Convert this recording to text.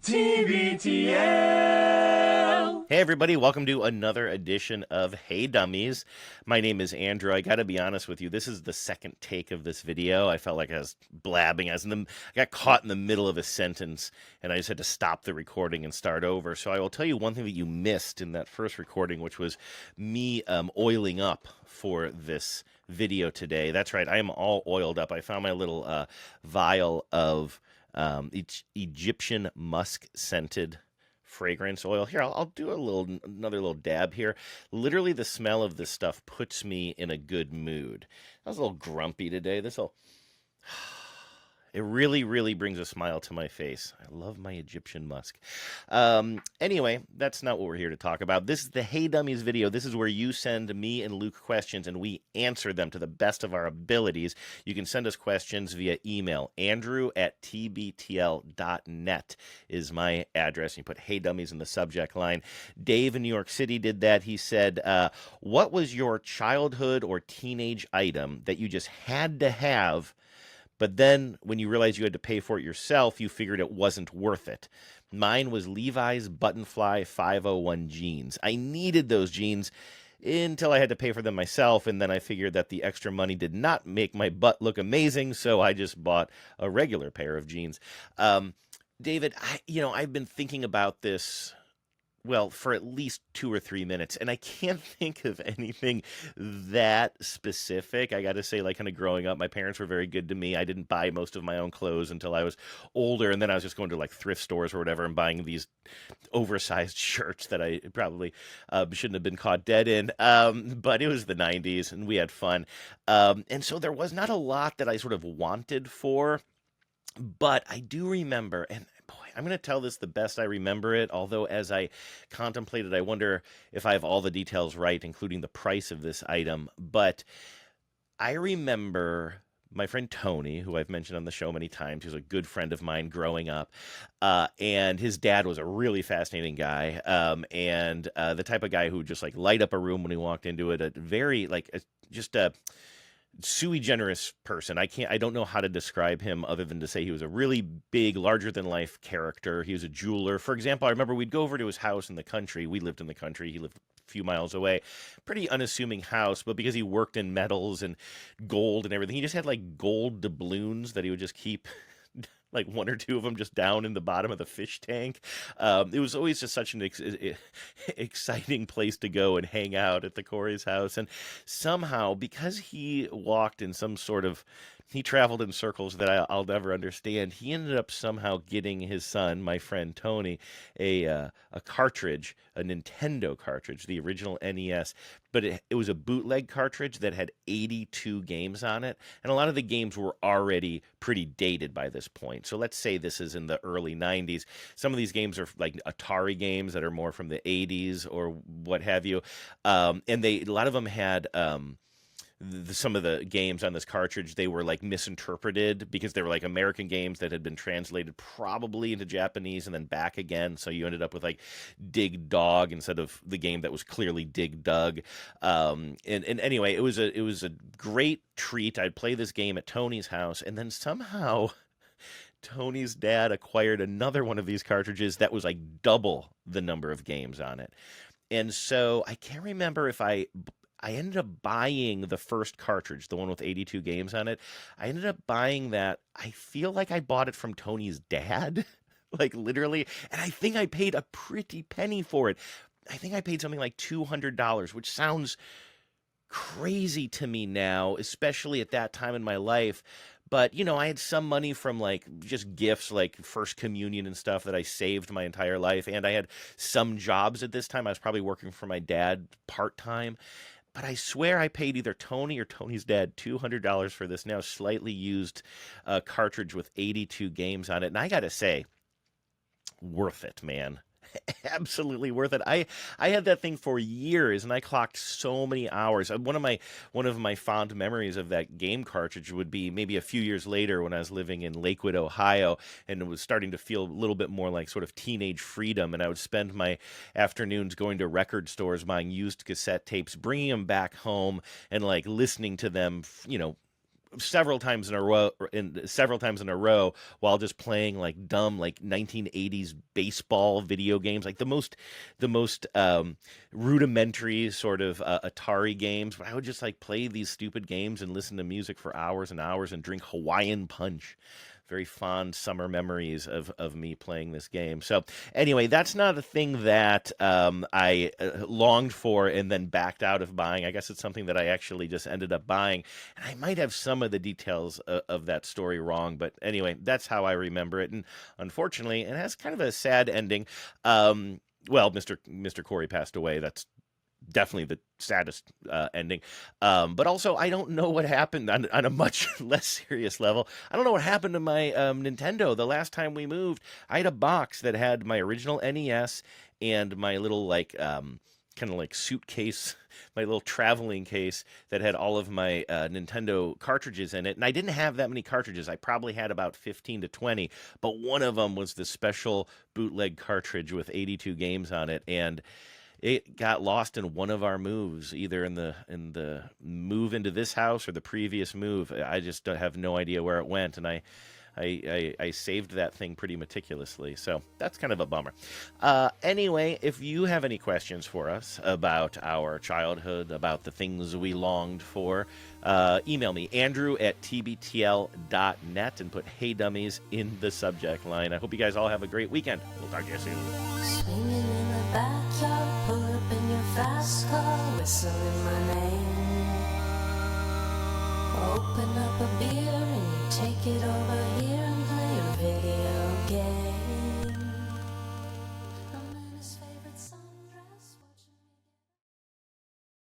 TBTL. Hey everybody, welcome to another edition of Hey Dummies. My name is Andrew. I gotta be honest with you, this is the second take of this video. I felt like I was blabbing. I got caught in the middle of a sentence and I just had to stop the recording and start over. So I will tell you one thing that you missed in that first recording, which was me oiling up for this video today. That's right, I am all oiled up. I found my little vial of Egyptian musk scented fragrance oil. Here, I'll do another little dab here. Literally, the smell of this stuff puts me in a good mood. I was a little grumpy today. It really, really brings a smile to my face. I love my Egyptian musk. Anyway, that's not what we're here to talk about. This is the Hey Dummies video. This is where you send me and Luke questions, and we answer them to the best of our abilities. You can send us questions via email. Andrew@tbtl.net is my address. You put Hey Dummies in the subject line. Dave in New York City did that. He said, what was your childhood or teenage item that you just had to have, but then when you realized you had to pay for it yourself, you figured it wasn't worth it? Mine was Levi's Buttonfly 501 jeans. I needed those jeans until I had to pay for them myself, and then I figured that the extra money did not make my butt look amazing, so I just bought a regular pair of jeans. David, I've been thinking about this, well, for at least 2 or 3 minutes, and I can't think of anything that specific. I got to say, like, kind of growing up, my parents were very good to me. I didn't buy most of my own clothes until I was older, and then I was just going to, like, thrift stores or whatever and buying these oversized shirts that I probably shouldn't have been caught dead in. But it was the 90s, and we had fun. And so there was not a lot that I sort of wanted for, but I do remember, and boy, I'm going to tell this the best I remember it, although as I contemplated, I wonder if I have all the details right, including the price of this item. But I remember my friend Tony, who I've mentioned on the show many times. He was a good friend of mine growing up, and his dad was a really fascinating guy, and the type of guy who would just like light up a room when he walked into it. A very just a sui generis person. I don't know how to describe him other than to say he was a really big, larger than life character. He was a jeweler. For example, I remember we'd go over to his house in the country. We lived in the country. He lived a few miles away. Pretty unassuming house, but because he worked in metals and gold and everything, he just had like gold doubloons that he would just keep like 1 or 2 of them just down in the bottom of the fish tank. It was always just such an exciting place to go and hang out at the Corey's house. And somehow, because he walked in some sort of, he traveled in circles that I'll never understand, he ended up somehow getting his son, my friend Tony, a cartridge, a Nintendo cartridge, the original NES. But it was a bootleg cartridge that had 82 games on it. And a lot of the games were already pretty dated by this point. So let's say this is in the early 90s. Some of these games are like Atari games that are more from the 80s or what have you. And a lot of them had some of the games on this cartridge, they were like misinterpreted because they were like American games that had been translated probably into Japanese and then back again. So you ended up with like Dig Dog instead of the game that was clearly Dig Dug. And anyway, it was a great treat. I'd play this game at Tony's house, and then somehow Tony's dad acquired another one of these cartridges that was like double the number of games on it. And so I can't remember if I ended up buying the first cartridge, the one with 82 games on it. I ended up buying that. I feel like I bought it from Tony's dad, like literally. And I think I paid a pretty penny for it. I think I paid something like $200, which sounds crazy to me now, especially at that time in my life. But, I had some money from like just gifts like First Communion and stuff that I saved my entire life. And I had some jobs at this time. I was probably working for my dad part-time. But I swear I paid either Tony or Tony's dad $200 for this now slightly used cartridge with 82 games on it. And I got to say, worth it, man. Absolutely worth it. I had that thing for years, and I clocked so many hours. One of my fond memories of that game cartridge would be maybe a few years later when I was living in Lakewood, Ohio, and it was starting to feel a little bit more like sort of teenage freedom. And I would spend my afternoons going to record stores, buying used cassette tapes, bringing them back home, and like listening to them, several times in a row while just playing like dumb like 1980s baseball video games, like the most rudimentary sort of Atari games. But I would just like play these stupid games and listen to music for hours and hours and drink Hawaiian punch. Very fond summer memories of me playing this game. So anyway, that's not a thing that I longed for and then backed out of buying. I guess it's something that I actually just ended up buying. And I might have some of the details of that story wrong, but anyway, that's how I remember it. And unfortunately, it has kind of a sad ending. Well, Mr. Corey passed away. That's definitely the saddest ending. But also, I don't know what happened on a much less serious level. I don't know what happened to my Nintendo. The last time we moved, I had a box that had my original NES and my little like kind of like suitcase, my little traveling case that had all of my Nintendo cartridges in it. And I didn't have that many cartridges. I probably had about 15 to 20, but one of them was the special bootleg cartridge with 82 games on it. And it got lost in one of our moves, either in the move into this house or the previous move. I just have no idea where it went, and I saved that thing pretty meticulously, so that's kind of a bummer. Anyway, if you have any questions for us about our childhood, about the things we longed for, email me, andrew@tbtl.net, and put "Hey Dummies" in the subject line. I hope you guys all have a great weekend. We'll talk to you soon. Swinging in the backyard, pull up in your fast car, whistling my name. Open up a beer and you take it over here and play a video game.